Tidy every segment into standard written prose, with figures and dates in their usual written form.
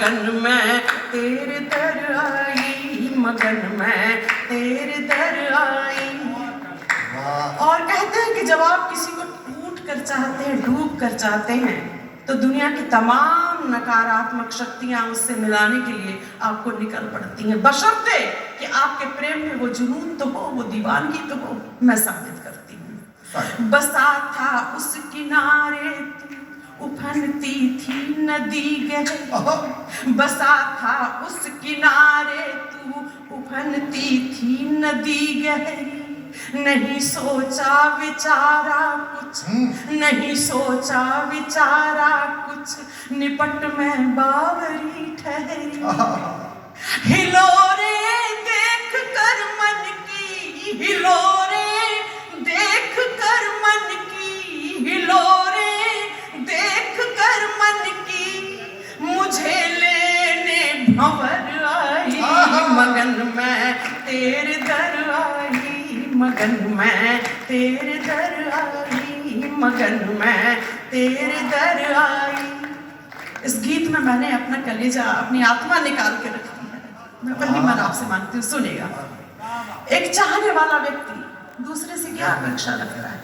मगन मैं तेरे दर आई, मगन मैं तेरे दर आई। और कहते हैं कि जब आप किसी को टूट कर चाहते हैं, डूब कर चाहते हैं, तो दुनिया की तमाम नकारात्मक शक्तियां उससे मिलाने के लिए आपको निकल पड़ती हैं, बशर्ते कि आपके प्रेम में वो जुनून तो हो, वो दीवानगी तो हो। मैं साबित करती हूँ। बसा था उस किनारे तू, उफनती थी नदी गहरी। बसा था उस किनारे तू, उफनती थी नदी गहरी। नहीं सोचा विचारा कुछ, नहीं सोचा विचारा कुछ, निपट में बावरी ठहरी। हिलोरे देख कर मन की, हिलोरे देख कर मन की, हिलोरे देख कर मन की, मुझे लेने भंवर आई। मगन मैं तेरे दर आई, मगन मैं तेरे दर आई, मगन मैं तेरे दर आई। इस गीत में मैंने अपना कलेजा, अपनी आत्मा निकाल के रखी है। मैं पहली बार आपसे मांगती हूँ, सुनेगा। एक चाहने वाला व्यक्ति दूसरे से क्या अपेक्षा रखता है?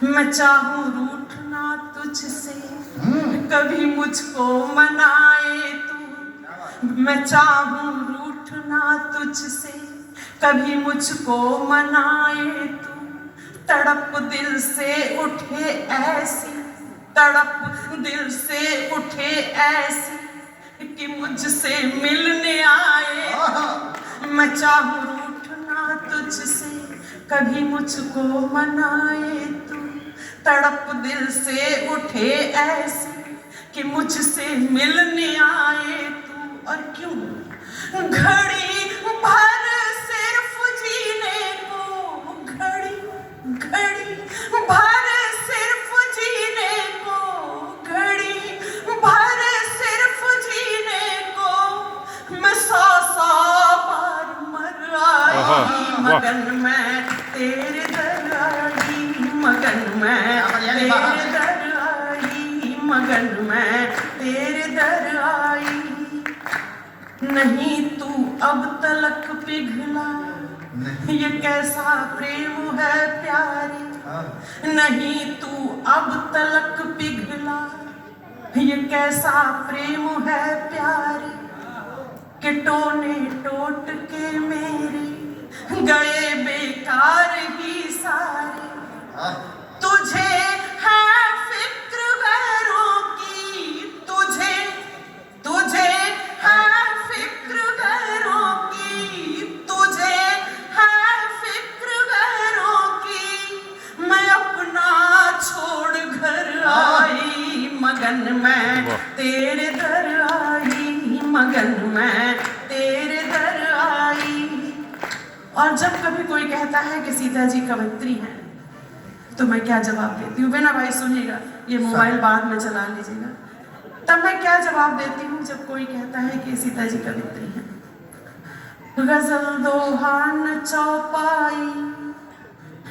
मैं चाहूँ रूठना तुझसे, कभी मुझको मनाए तू। मैं चाहूँ रूठना तुझसे, कभी मुझको मनाए तू। तड़प दिल से उठे ऐसी, तड़प दिल से उठे ऐसी, कि मुझसे मिलने आए। मैं चाहूँ रूठना तुझसे, कभी मुझको मनाए तू। तड़प दिल से उठे ऐसी, कि मुझसे मिलने आए तू। और क्यों? घड़ी भर सिर्फ जीने को, घड़ी घड़ी भर सिर्फ जीने को, घड़ी भर सिर्फ जीने को, मैं 100 बार मर आई। मगन मैं तेरे दर आई, मगन मैं तेरे दर आई, मगन मैं तेरे दर आई। नहीं तू अब तलक पिघला, ये कैसा प्रेम है प्यारे। नहीं तू अब तलक पिघला, ये कैसा प्रेम है प्यारे। कि टोने टोट के मेरे गए बेकार ही सारे। तुझे है फिक्र गैरों की, तुझे तुझे है फिक्र गैरों की, तुझे है फिक्र गैरों की। मैं अपना छोड़ घर आई, मगन मैं तेरे दर आई, मगन मैं तेरे दर आई। और जब कभी कोई कहता है कि सीता जी कवयित्री हैं, तो मैं क्या जवाब देती हूँ? बिना भाई सुनिएगा, ये मोबाइल बाद में चला लीजिएगा। तब मैं क्या जवाब देती हूँ जब कोई कहता है कि सीता जी कवयित्री हैं? गजल दोहा न चौपाई,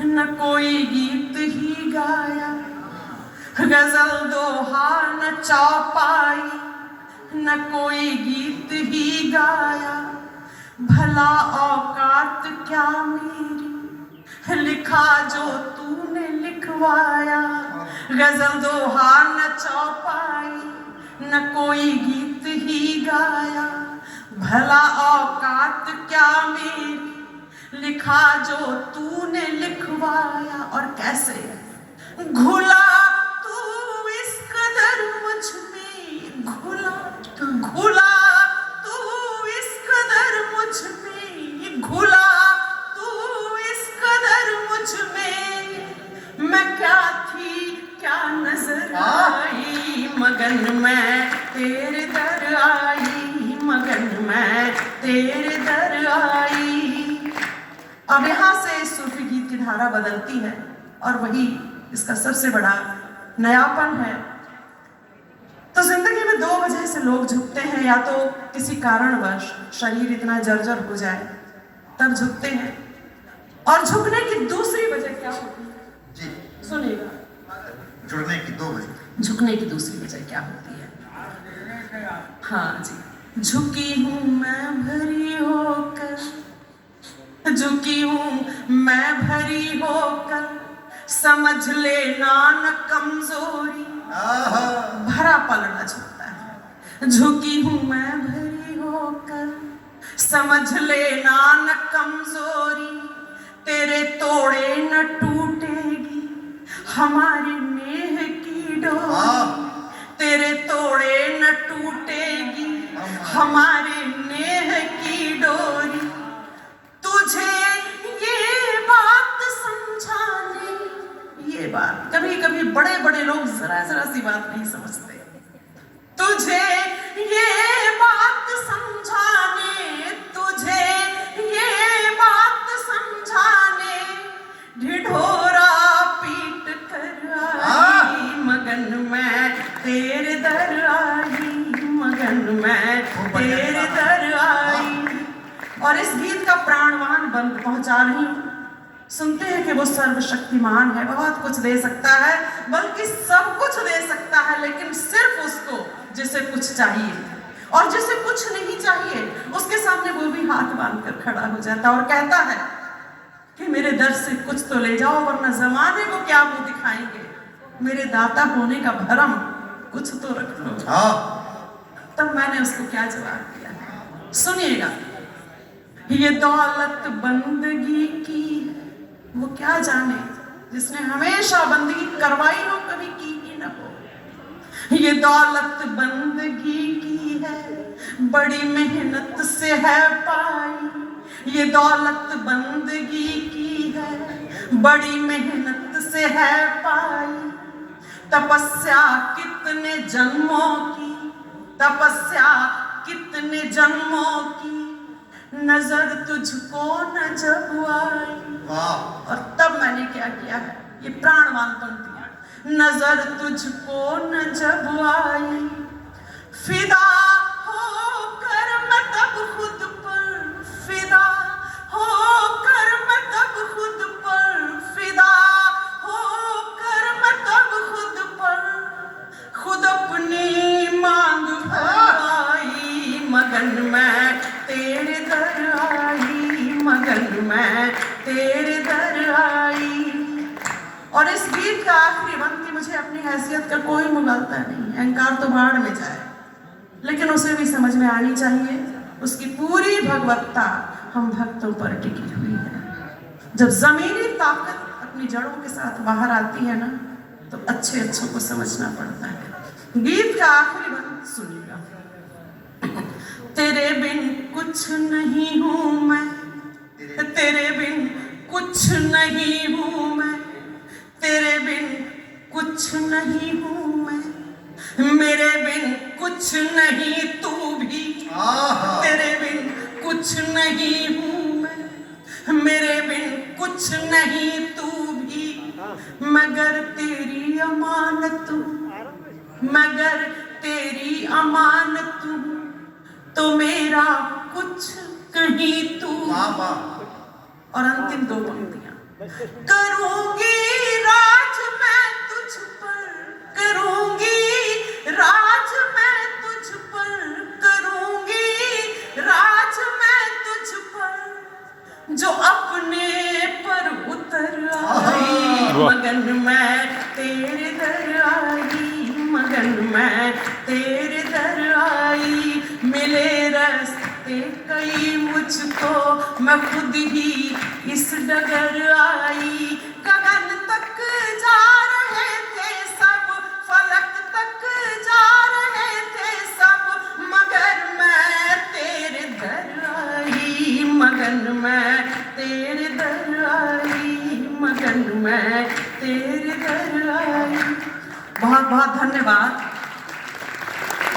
न कोई गीत ही गाया। गजल दोहा न चौपाई, न कोई गीत ही गाया। भला औकात क्या मेरी, लिखा जो तूने लिखवाया। गजल दोहा न चौपाई, न कोई गीत ही गाया। भला औकात क्या मेरी, लिखा जो तूने लिखवाया। और कैसे घुला तू इस कदर मुझ में, घुला घुला तू इस कदर मुझ में, घुला तू इस कदर मुझ में। मैं क्या थी क्या नजर आई, मगन मैं तेरे दर आई, मगन मैं तेरे दर आई। अब यहाँ से सूफी गीत की धारा बदलती है, और वही इसका सबसे बड़ा नयापन है। तो जिंदगी में 2 वजह से लोग झुकते हैं। या तो किसी कारणवश शरीर इतना जर्जर हो जाए तब झुकते हैं, और झुकने की दूसरी वजह क्या होती है? जी सुनिएगा, जुड़ने की 2 वजह। झुकने की दूसरी वजह क्या होती है? हाँ जी। झुकी हूँ मैं भरी होकर, झुकी हूँ मैं भरी होकर, समझ लेना न कमजोरी। भरा पलड़ा झुकता है। झुकी हूँ मैं भरी होकर, समझ लेना न कमजोरी। तेरे तोड़े न टूटेगी हमारी नेह की डोरी। तेरे तोड़े न टूटेगी हमारे नेह की डोरी। तुझे ये बात समझाने, ये बात कभी कभी बड़े बड़े लोग जरा जरा सी बात नहीं समझते। तुझे ये बात समझाने, तुझे ये बात समझाने, ढिढोरा पीट कर आई मगन मैं तेरे दर आई, मगन मैं तेरे दर आई। और इस गीत का प्राणवान बंद पहुंचा रही हूं। सुनते हैं कि वो सर्वशक्तिमान है, बहुत कुछ दे सकता है, बल्कि सब कुछ दे सकता है, लेकिन सिर्फ उसको जिसे कुछ चाहिए, और जिसे कुछ नहीं चाहिए उसके सामने वो भी हाथ बांधकर खड़ा हो जाता है और कहता है कि मेरे दर से कुछ तो ले जाओ, वरना जमाने को क्या मुंह दिखाएंगे। मेरे दाता होने का भरम कुछ तो रख लो। तब मैंने उसको क्या जवाब दिया, सुनिएगा। ये दौलत बंदगी की वो क्या जाने, जिसने हमेशा बंदगी करवाई हो, कभी की ही न हो। ये दौलत बंदगी की है, बड़ी मेहनत से है पाई। ये दौलत बंदगी की है, बड़ी मेहनत से है पाई। तपस्या कितने जन्मों की, तपस्या कितने जन्मों की, नजर तुझको न जब आई। और तब मैंने क्या किया है, ये प्राणवान पंक्तियां। नजर तुझको न जब आई, फिदा होकर मैं तब खुद पर, फिदा होकर मैं तब खुद पर, फिदा होकर मैं तब खुद पर, खुद अपनी मांग भरवाई। मगन मैं तेरे दर आई, मगन मैं तेरे दर आई। और इस गीत का आखिरी पंक्ति, मुझे अपनी हैसियत का कोई मुगालता नहीं, अहंकार तो बाढ़ में जाए, लेकिन उसे भी समझ में आनी चाहिए उसकी पूरी भगवत्ता हम भक्तों पर टिकी हुई है। जब जमीनी ताकत अपनी जड़ों के साथ बाहर आती है ना, तो अच्छे अच्छों को समझना पड़ता है। गीत का आखिरी पंक्ति सुनिएगा। तेरे बिन कुछ नहीं हूं मैं, तेरे बिन कुछ नहीं हूं मैं, तेरे बिन कुछ नहीं हूं मैं, मेरे बिन कुछ नहीं तू भी। तेरे बिन कुछ नहीं हूं मैं, मेरे बिन कुछ नहीं तू भी, मगर तेरी अमानत, मगर तेरी अमानत, तो मेरा कुछ कहीं तू। और अंतिम दो पंक्तियां। करूंगी राज मैं तुझ पर, करूंगी राज मैं तुझ पर, करूंगी राज मैं तुझ पर, जो अपने पर उतर आई। मगन मैं तेरे दर आई, मगन मैं तेरे दर आई। मिले रास्ते कई मुझको, मैं खुद ही इस डगर आई। गगन तक जा रहे थे सब, फलक तक जा रहे थे सब, मगर मैं तेरे दर आई, मगन मैं तेरे दर आई, मगन मैं तेरे दर आई। बहुत बहुत धन्यवाद।